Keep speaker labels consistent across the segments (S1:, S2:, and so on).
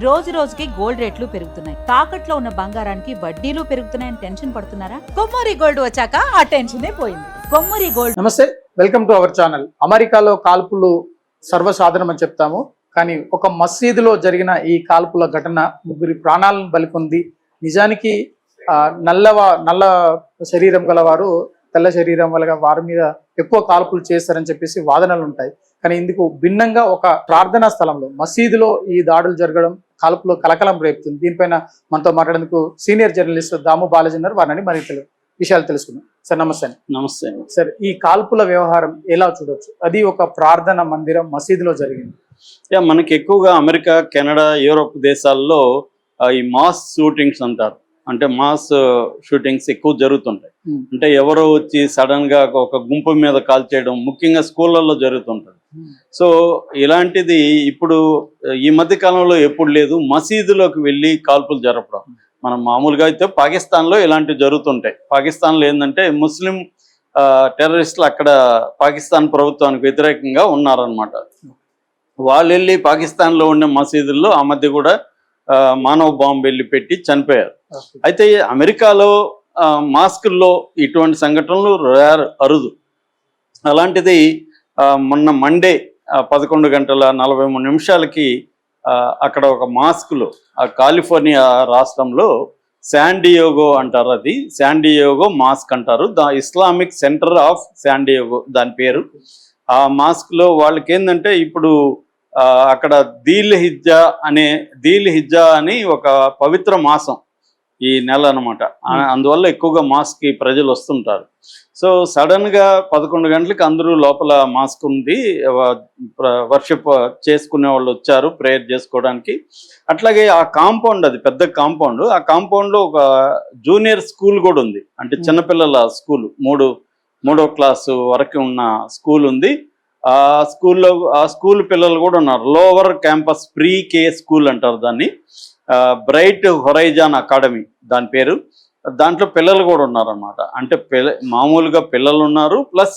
S1: రోజు రోజుకి గోల్డ్ రేట్లు పెరుగుతున్నాయి. తాకట్లో ఉన్న బంగారానికి వడ్డీలు పెరుగుతున్నాయని టెన్షన్ పడుతున్నారా? కొమ్మూరి గోల్డ్ వచ్చాక ఆ టెన్షనే పోయింది. కొమ్మూరి గోల్డ్.
S2: నమస్తే, వెల్కమ్ టు అవర్ ఛానల్. అమెరికాలో కాల్పులు సర్వసాధారణమని చెప్తాము, కానీ ఒక మసీదులో జరిగిన ఈ కాల్పుల ఘటన ముగ్గురి ప్రాణాలను బలికొంది. నిజానికి నల్ల శరీరం గలవారు తెల్ల శరీరం వల్ల వారి మీద ఎక్కువ కాల్పులు చేస్తారని చెప్పేసి వాదనలు ఉంటాయి. కానీ ఇందుకు భిన్నంగా ఒక ప్రార్థనా స్థలంలో మసీదులో ఈ దాడులు జరగడం కాల్పులో కలకలం రేపుతుంది. దీనిపైన మనతో మాట్లాడేందుకు సీనియర్ జర్నలిస్ట్ దాము బాలాజీ ఉన్నారు. వారిని మరి విషయాలు తెలుసుకుందాం. సార్ నమస్తే.
S3: నమస్తే
S2: సార్, ఈ కాల్పుల వ్యవహారం ఎలా చూడొచ్చు? అది ఒక ప్రార్థన మందిరం మసీదులో జరిగింది.
S3: మనకి ఎక్కువగా అమెరికా, కెనడా, యూరోప్ దేశాల్లో ఈ మాస్ షూటింగ్స్ అంటారు. అంటే మాస్ షూటింగ్స్ ఎక్కువ జరుగుతుంటాయి. అంటే ఎవరో వచ్చి సడన్ గా ఒక గుంపు మీద కాల్ చేయడం ముఖ్యంగా స్కూళ్ళల్లో జరుగుతుంటది. సో ఇలాంటిది ఇప్పుడు ఈ మధ్య కాలంలో ఎప్పుడు లేదు. మసీదులోకి వెళ్ళి కాల్పులు జరపడం మనం మామూలుగా అయితే పాకిస్తాన్లో ఇలాంటివి జరుగుతుంటాయి. పాకిస్తాన్లో ఏంటంటే ముస్లిం టెర్రరిస్టులు అక్కడ పాకిస్తాన్ ప్రభుత్వానికి వ్యతిరేకంగా ఉన్నారనమాట. వాళ్ళు వెళ్ళి పాకిస్తాన్లో ఉండే మసీదుల్లో ఆ మధ్య కూడా మానవ బాంబు వెళ్ళి పెట్టి చనిపోయారు. అయితే అమెరికాలో మాస్కుల్లో ఇటువంటి సంఘటనలు అరుదు. అలాంటిది మొన్న మండే 11:43 అక్కడ ఒక మాస్కులో కాలిఫోర్నియా రాష్ట్రంలో శాండియోగో అంటారు, అది శాండియోగో మాస్క్ అంటారు. ఇస్లామిక్ సెంటర్ ఆఫ్ శాండియోగో దాని పేరు. ఆ మాస్క్లో వాళ్ళకి ఏంటంటే ఇప్పుడు అక్కడ దీల్ హిజ్జా అని ఒక పవిత్ర మాసం ఈ నెల అనమాట. అందువల్ల ఎక్కువగా మాస్క్ ప్రజలు వస్తుంటారు. సో సడన్ గా 11 గంటలకు అందరూ లోపల మాస్క్ ఉంది, వర్షిప్ చేసుకునే వాళ్ళు వచ్చారు ప్రేయర్ చేసుకోవడానికి. అట్లాగే ఆ కాంపౌండ్, అది పెద్ద కాంపౌండ్, ఆ కాంపౌండ్ లో ఒక జూనియర్ స్కూల్ కూడా ఉంది. అంటే చిన్నపిల్లల స్కూల్, మూడో క్లాసు వరకు ఉన్న స్కూల్ ఉంది. ఆ స్కూల్ పిల్లలు కూడా ఉన్నారు. లోవర్ క్యాంపస్ ప్రీ కే స్కూల్ అంటారు దాన్ని. బ్రైట్ హొరైజాన్ అకాడమీ దాని పేరు. దాంట్లో పిల్లలు కూడా ఉన్నారన్నమాట. అంటే మామూలుగా పిల్లలు ఉన్నారు, ప్లస్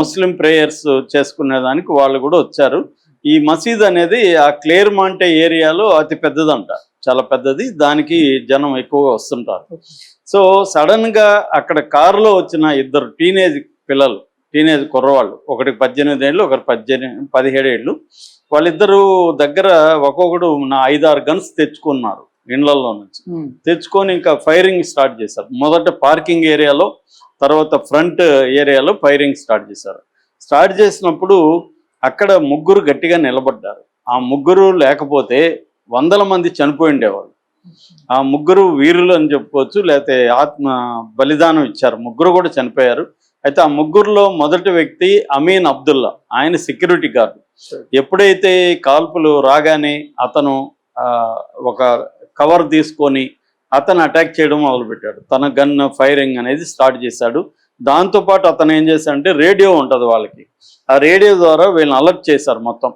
S3: ముస్లిం ప్రేయర్స్ చేసుకునేదానికి వాళ్ళు కూడా వచ్చారు. ఈ మసీద్ అనేది ఆ క్లేర్మాంటే ఏరియాలో అతి పెద్దదంట, చాలా పెద్దది. దానికి జనం ఎక్కువగా వస్తుంటారు. సో సడన్ గా అక్కడ కారులో వచ్చిన ఇద్దరు టీనేజ్ కుర్రవాళ్ళు, ఒకటి 18 ఏళ్ళు, ఒకటి 17 ఏళ్ళు. వాళ్ళిద్దరూ దగ్గర ఒక్కొక్కడు 5-6 గన్స్ తెచ్చుకున్నారు ఇండ్లలో నుంచి. తెచ్చుకొని ఇంకా ఫైరింగ్ స్టార్ట్ చేశారు. మొదట పార్కింగ్ ఏరియాలో, తర్వాత ఫ్రంట్ ఏరియాలో ఫైరింగ్ స్టార్ట్ చేశారు. స్టార్ట్ చేసినప్పుడు అక్కడ ముగ్గురు గట్టిగా నిలబడ్డారు. ఆ ముగ్గురు లేకపోతే 100 మంది చనిపోయి ఉండేవాళ్ళు. ఆ ముగ్గురు వీరులు అని చెప్పుకోవచ్చు, లేకపోతే ఆత్మ బలిదానం ఇచ్చారు. ముగ్గురు కూడా చనిపోయారు. అయితే ఆ ముగ్గురులో మొదటి వ్యక్తి అమీన్ అబ్దుల్లా, ఆయన సెక్యూరిటీ గార్డు. ఎప్పుడైతే కాల్పులు రాగానే అతను ఒక కవర్ తీసుకొని అతను అటాక్ చేయడం మొదలుపెట్టాడు. తన గన్ ఫైరింగ్ అనేది స్టార్ట్ చేశాడు. దాంతోపాటు అతను ఏం చేశాడంటే, రేడియో ఉంటుంది వాళ్ళకి, ఆ రేడియో ద్వారా వీళ్ళని అలర్ట్ చేశారు. మొత్తం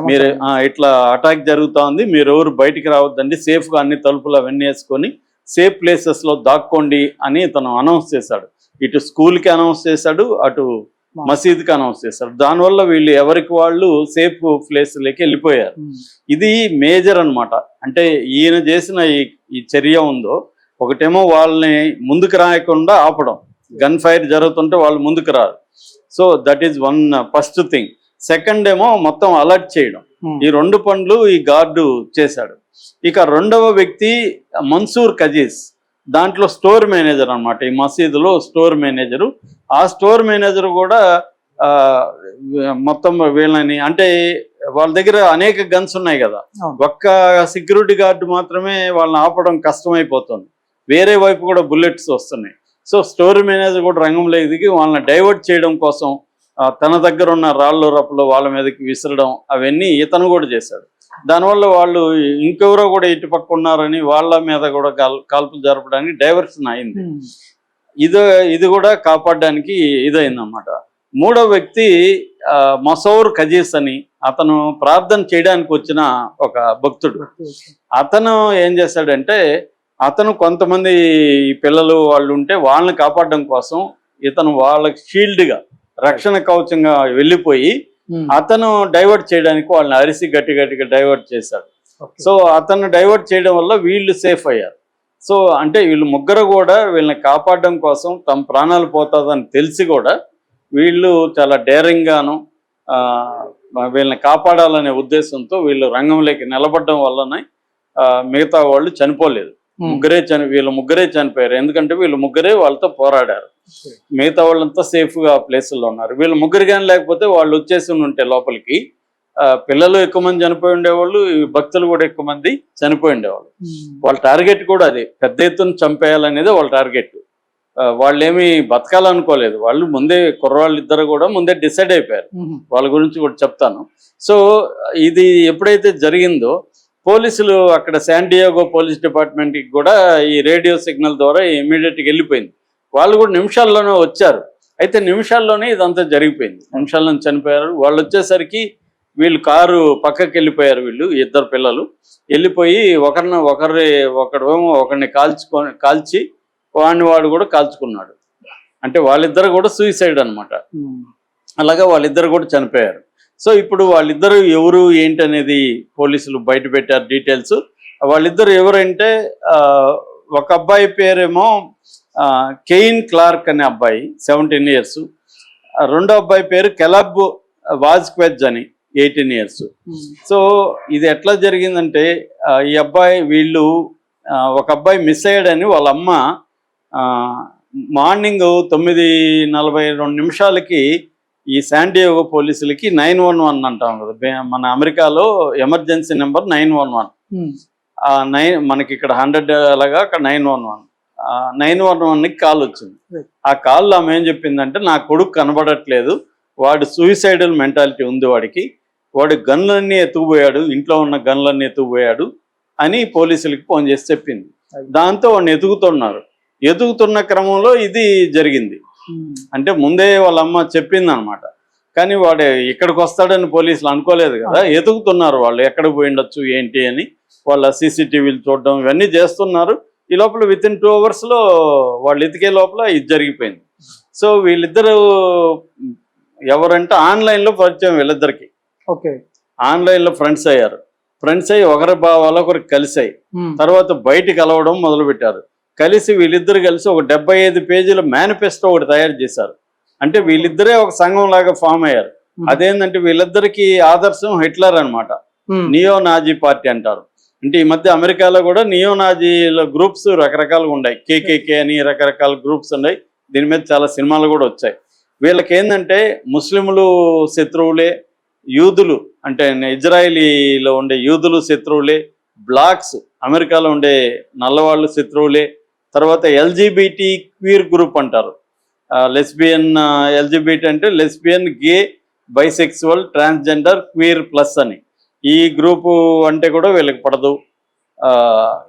S3: మీరు ఇట్లా అటాక్ జరుగుతూ ఉంది, మీరు ఎవరు బయటికి రావద్దండి, సేఫ్గా అన్ని తలుపులు అవన్నీ వేసుకొని సేఫ్ ప్లేసెస్లో దాక్కోండి అని తను అనౌన్స్ చేశాడు. ఇటు స్కూల్కి అనౌన్స్ చేశాడు, అటు మసీద్కి అనౌన్స్ చేశాడు. దానివల్ల వీళ్ళు ఎవరికి వాళ్ళు సేఫ్ ప్లేస్లోకి వెళ్ళిపోయారు. ఇది మేజర్ అనమాట. అంటే ఈయన చేసిన ఈ చర్య ఉందో, ఒకటేమో వాళ్ళని ముందుకు రాయకుండా ఆపడం, గన్ ఫైర్ జరుగుతుంటే వాళ్ళు ముందుకు రారు. So that is first thing. Second ఏమో మొత్తం అలర్ట్ చేయడం. ఈ 2 పనులు ఈ గార్డు చేశాడు. ఇక రెండవ వ్యక్తి మన్సూర్ కజీజ్, దాంట్లో స్టోర్ మేనేజర్ అనమాట. ఈ మసీదులో స్టోర్ మేనేజరు. ఆ స్టోర్ మేనేజర్ కూడా మొత్తం వీళ్ళని, అంటే వాళ్ళ దగ్గర అనేక గన్స్ ఉన్నాయి కదా, ఒక్క సెక్యూరిటీ గార్డు మాత్రమే వాళ్ళని ఆపడం కష్టమైపోతుంది. వేరే వైపు కూడా బుల్లెట్స్ వస్తున్నాయి. సో స్టోర్ మేనేజర్ కూడా రంగంలోకి దిగి వాళ్ళని డైవర్ట్ చేయడం కోసం తన దగ్గర ఉన్న రాళ్ళు రప్పులు వాళ్ళ మీదకి విసరడం, అవన్నీ ఇతను కూడా చేశాడు. దానివల్ల వాళ్ళు ఇంకెవరో కూడా ఇటుపక్క ఉన్నారని వాళ్ళ మీద కూడా కాల్పులు జరపడానికి డైవర్షన్ అయింది. ఇది కూడా కాపాడడానికి ఇదైందన్నమాట. మూడో వ్యక్తి మసౌర్ కజీస్ అని, అతను ప్రార్థన చేయడానికి వచ్చిన ఒక భక్తుడు. అతను ఏం చేశాడంటే, అతను కొంతమంది పిల్లలు వాళ్ళు ఉంటే వాళ్ళని కాపాడడం కోసం ఇతను వాళ్ళకి షీల్డ్గా, రక్షణ కవచంగా వెళ్ళిపోయి అతను డైవర్ట్ చేయడానికి వాళ్ళని అరిసి గట్టిగా డైవర్ట్ చేశాడు. సో అతన్ని డైవర్ట్ చేయడం వల్ల వీళ్ళు సేఫ్ అయ్యారు. సో అంటే వీళ్ళు ముగ్గురు కూడా వీళ్ళని కాపాడడం కోసం తమ ప్రాణాలు పోతుందని తెలిసి కూడా వీళ్ళు చాలా డేరింగ్ గాను వీళ్ళని కాపాడాలనే ఉద్దేశంతో వీళ్ళు రంగంలోకి నిలబడడం వల్లనే మిగతా వాళ్ళు చనిపోలేదు. వీళ్ళు ముగ్గురే చనిపోయారు. ఎందుకంటే వీళ్ళు ముగ్గురే వాళ్ళతో పోరాడారు. మిగతా వాళ్ళంతా సేఫ్ గా ప్లేసుల్లో ఉన్నారు. వీళ్ళు ముగ్గురు కానీ లేకపోతే వాళ్ళు వచ్చేసి ఉంటే లోపలికి పిల్లలు ఎక్కువ మంది చనిపోయి ఉండేవాళ్ళు, భక్తులు కూడా ఎక్కువ మంది చనిపోయి ఉండేవాళ్ళు. వాళ్ళ టార్గెట్ కూడా అది, పెద్ద ఎత్తున చంపేయాలనేది వాళ్ళ టార్గెట్. వాళ్ళు ఏమి బతకాలనుకోలేదు. వాళ్ళు ముందే కుర్రవాళ్ళు ఇద్దరు కూడా ముందే డిసైడ్ అయిపోయారు. వాళ్ళ గురించి కూడా చెప్తాను. సో ఇది ఎప్పుడైతే జరిగిందో పోలీసులు అక్కడ శాండియాగో పోలీస్ డిపార్ట్మెంట్కి కూడా ఈ రేడియో సిగ్నల్ ద్వారా ఇమీడియట్గా వెళ్ళిపోయింది. వాళ్ళు కూడా నిమిషాల్లోనే వచ్చారు. అయితే నిమిషాల్లోనే ఇదంతా జరిగిపోయింది. నిమిషాల్లోనే చనిపోయారు. వాళ్ళు వచ్చేసరికి వీళ్ళు కారు పక్కకి వెళ్ళిపోయారు. వీళ్ళు ఇద్దరు పిల్లలు వెళ్ళిపోయి ఒకరిని కాల్చి వాడు కూడా కాల్చుకున్నాడు. అంటే వాళ్ళిద్దరు కూడా సూసైడ్ అనమాట. అలాగా వాళ్ళిద్దరు కూడా చనిపోయారు. సో ఇప్పుడు వాళ్ళిద్దరు ఎవరు ఏంటి అనేది పోలీసులు బయట పెట్టారు డీటెయిల్స్. వాళ్ళిద్దరు ఎవరంటే ఒక అబ్బాయి పేరేమో కెయిన్ క్లార్క్ అనే అబ్బాయి 17 years. రెండో అబ్బాయి పేరు కెలబ్ వాజ్క్వెజ్ అని 18 years. సో ఇది ఎట్లా జరిగిందంటే ఈ అబ్బాయి వీళ్ళు ఒక అబ్బాయి మిస్ అయ్యాడని వాళ్ళ అమ్మ మార్నింగ్ 9:42 ఈ శాండియాగో పోలీసులకి 911 అంటాం కదా, మన అమెరికాలో ఎమర్జెన్సీ నెంబర్ 911. మనకి ఇక్కడ 100 అలాగా అక్కడ 911కి కాల్ వచ్చింది. ఆ కాల్లో ఆమె ఏం చెప్పిందంటే, నా కొడుకు కనబడట్లేదు, వాడు సూసైడల్ మెంటాలిటీ ఉంది, వాడు గన్లన్నీ ఎత్తుకుపోయాడు, ఇంట్లో ఉన్న గన్లన్నీ ఎత్తుకుపోయాడు అని పోలీసులకి ఫోన్ చేసి చెప్పింది. దాంతో వాడిని ఎదుగుతున్న క్రమంలో ఇది జరిగింది. అంటే ముందే వాళ్ళ అమ్మ చెప్పింది అనమాట. కానీ వాడు ఇక్కడికి వస్తాడని పోలీసులు అనుకోలేదు కదా. ఎదుగుతున్నారు వాళ్ళు, ఎక్కడికి పోయిండొచ్చు ఏంటి అని వాళ్ళ CCTVలు చూడడం ఇవన్నీ చేస్తున్నారు. ఈ లోపల within 2 hours వాళ్ళు ఎతికే లోపల ఇది జరిగిపోయింది. సో వీళ్ళిద్దరు ఎవరంటే ఆన్లైన్లో పరిచయం వీళ్ళిద్దరికి. ఆన్లైన్లో ఫ్రెండ్స్ అయ్యారు. ఫ్రెండ్స్ అయ్యి ఒకరి భావాలు ఒకరికి కలిసాయి. తర్వాత బయట కలవడం మొదలుపెట్టారు. కలిసి వీళ్ళిద్దరు కలిసి ఒక 75 పేజీల మేనిఫెస్టో ఒకటి తయారు చేశారు. అంటే వీళ్ళిద్దరే ఒక సంఘం లాగా ఫామ్ అయ్యారు. అదేంటంటే వీళ్ళిద్దరికి ఆదర్శం హిట్లర్ అనమాట. నియో నాజీ పార్టీ అంటారు. అంటే ఈ మధ్య అమెరికాలో కూడా నియో నాజీల గ్రూప్స్ రకరకాలుగా ఉన్నాయి. KKK అని రకరకాల గ్రూప్స్ ఉన్నాయి. దీని మీద చాలా సినిమాలు కూడా వచ్చాయి. వీళ్ళకి ఏంటంటే ముస్లింలు శత్రువులే, యూదులు అంటే ఇజ్రాయిలీలో ఉండే యూదులు శత్రువులే, బ్లాక్స్ అమెరికాలో ఉండే నల్లవాళ్ళు శత్రువులే, తర్వాత LGBT క్వీర్ గ్రూప్ అంటారు. లెస్బియన్ LGBT అంటే లెస్బియన్, గే, బైసెక్సువల్, ట్రాన్స్జెండర్, క్వీర్ ప్లస్ అని ఈ గ్రూపు అంటే కూడా వీళ్ళకి పడదు.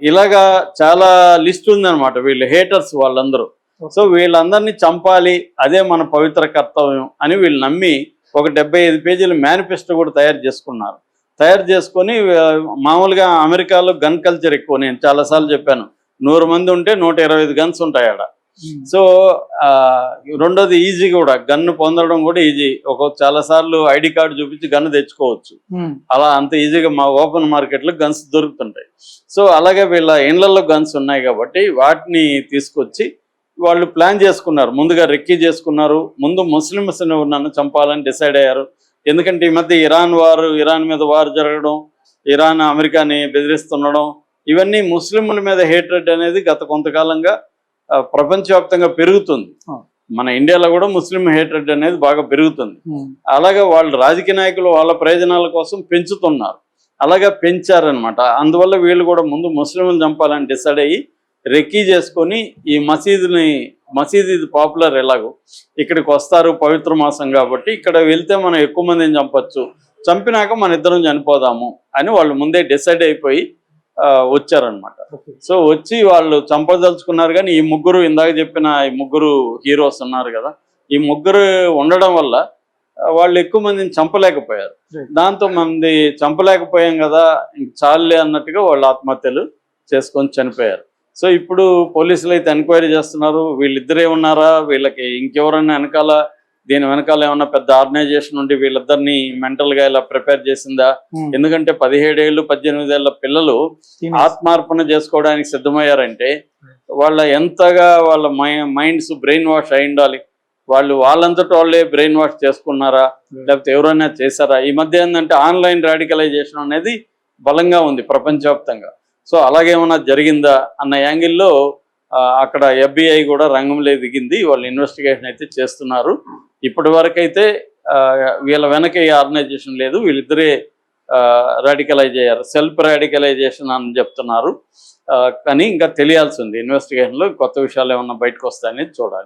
S3: ఇలాగా చాలా లిస్ట్ ఉందన్నమాట. వీళ్ళు హేటర్స్ వాళ్ళందరూ. సో వీళ్ళందరినీ చంపాలి, అదే మన పవిత్ర కర్తవ్యం అని వీళ్ళు నమ్మి ఒక 75 పేజీల మేనిఫెస్టో కూడా తయారు చేసుకొని మామూలుగా అమెరికాలో గన్ కల్చర్ ఎక్కువ. నేను చాలాసార్లు చెప్పాను, 100 మంది ఉంటే 125 గన్స్ ఉంటాయి ఆడ. సో రెండోది ఈజీ కూడా, గన్ను పొందడం కూడా ఈజీ. చాలాసార్లు ID కార్డు చూపించి గన్ను తెచ్చుకోవచ్చు. అలా అంత ఈజీగా మా ఓపెన్ మార్కెట్లో గన్స్ దొరుకుతుంటాయి. సో అలాగే వీళ్ళ ఇండ్లలో గన్స్ ఉన్నాయి కాబట్టి వాటిని తీసుకొచ్చి వాళ్ళు ప్లాన్ చేసుకున్నారు. ముందుగా రెక్కీ చేసుకున్నారు. ముందు ముస్లిమ్స్ నన్ను చంపాలని డిసైడ్ అయ్యారు. ఎందుకంటే ఈ మధ్య ఇరాన్ మీద వార్ జరగడం, ఇరాన్ అమెరికాని బెదిరిస్తుండడం, ఇవన్నీ ముస్లింల మీద హేట్రెడ్ అనేది గత కొంతకాలంగా ప్రపంచవ్యాప్తంగా పెరుగుతుంది. మన ఇండియాలో కూడా ముస్లిం హేట్రెడ్ అనేది బాగా పెరుగుతుంది. అలాగే వాళ్ళు రాజకీయ నాయకులు వాళ్ళ ప్రయోజనాల కోసం పెంచుతున్నారు. అలాగే పెంచారనమాట. అందువల్ల వీళ్ళు కూడా ముందు ముస్లింలను చంపాలని డిసైడ్ అయ్యి రెక్కీ చేసుకొని ఈ మసీదు ఇది పాపులర్, ఎలాగో ఇక్కడికి వస్తారు పవిత్ర మాసం కాబట్టి, ఇక్కడ వెళ్తే మనం ఎక్కువ మందిని చంపచ్చు, చంపినాక మన ఇద్దరం చనిపోదాము అని వాళ్ళు ముందే డిసైడ్ అయిపోయి వచ్చారనమాట. సో వచ్చి వాళ్ళు చంపదలుచుకున్నారు. కానీ ఈ ముగ్గురు, ఇందాక చెప్పిన ఈ ముగ్గురు హీరోస్ ఉన్నారు కదా, ఈ ముగ్గురు ఉండడం వల్ల వాళ్ళు ఎక్కువ మందిని చంపలేకపోయారు. దాంతో మంది చంపలేకపోయాం కదా, ఇంక చాలులే అన్నట్టుగా వాళ్ళు ఆత్మహత్యలు చేసుకొని చనిపోయారు. సో ఇప్పుడు పోలీసులు అయితే ఎంక్వైరీ చేస్తున్నారు. వీళ్ళిద్దరే ఉన్నారా, వీళ్ళకి ఇంకెవరన్నా వెనకాల దీని వెనకాల ఏమన్నా పెద్ద ఆర్గనైజేషన్ ఉండి వీళ్ళిద్దరిని మెంటల్ గా ఇలా ప్రిపేర్ చేసిందా? ఎందుకంటే 17 ఏళ్ళు 18 ఏళ్ల పిల్లలు ఆత్మార్పణ చేసుకోవడానికి సిద్ధమయ్యారంటే వాళ్ళ ఎంతగా వాళ్ళ మైండ్స్ బ్రెయిన్ వాష్ అయి ఉండాలి. వాళ్ళంతట వాళ్ళే బ్రెయిన్ వాష్ చేసుకున్నారా లేకపోతే ఎవరైనా చేశారా? ఈ మధ్య ఏంటంటే ఆన్లైన్ రాడికలైజేషన్ అనేది బలంగా ఉంది ప్రపంచవ్యాప్తంగా. సో అలాగేమన్నా జరిగిందా అన్న యాంగిల్లో అక్కడ FBI కూడా రంగంలో దిగింది. వాళ్ళు ఇన్వెస్టిగేషన్ అయితే చేస్తున్నారు. ఇప్పటి వరకు అయితే వీళ్ళ వెనక ఏ ఆర్గనైజేషన్ లేదు, వీళ్ళిద్దరే రాడికలైజ్ అయ్యారు, సెల్ఫ్ రాడికలైజేషన్ అని చెప్తున్నారు. కానీ ఇంకా తెలియాల్సి ఉంది, ఇన్వెస్టిగేషన్లో కొత్త విషయాలు ఏమన్నా బయటకు వస్తాయని చూడాలి.